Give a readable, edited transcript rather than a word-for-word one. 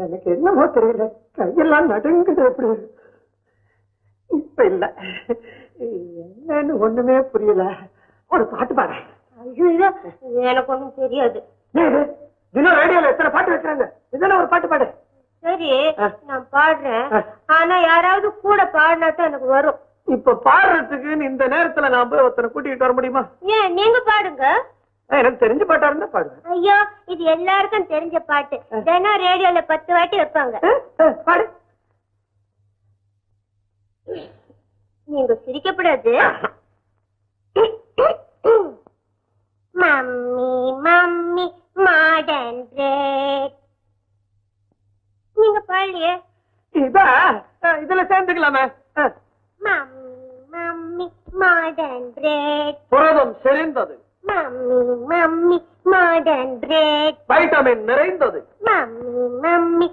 எனக்கு என்னமோ தெரியல, கையெல்லாம் நடுங்குது. எப்படி இப்ப இல்ல, என்னன்னு ஒண்ணுமே புரியல. ஒரு பாட்டு பாடு. ஐயோ எனக்கு ஒண்ணும் தெரியாது. தினம் ரேடியோல எத்தனை பாட்டு வைக்கிறாங்க, இதெல்லாம் ஒரு பாட்டு பாடு. சரி நான் பாடுறேன், ஆனா யாராவது கூட பாடினா தான் எனக்கு வரும். இப்ப பாடுறதுக்கு இந்த நேரத்துல நான் போய் ஒருத்தனை கூட்டிட்டு வர முடியுமா? ஏன் நீங்க பாடுங்க. எனக்கு தெரிஞ்ச பாட்டா இருந்தா பாடுவேன். ஐயோ இது எல்லாருக்கும் தெரிஞ்ச பாட்டு, தினம் ரேடியோல 10 வாட்டி வைப்பாங்க. பாடு. நீங்க சிரிக்கப்படாது. Mummy mummy modern bread. நீங்க பாடலையே. இதுல சேர்ந்துக்கலாமே. Mummy mummy modern bread. புரதம் செறிந்தது. Mummy mummy modern bread. Vitamin நிறைந்தது. Mummy mummy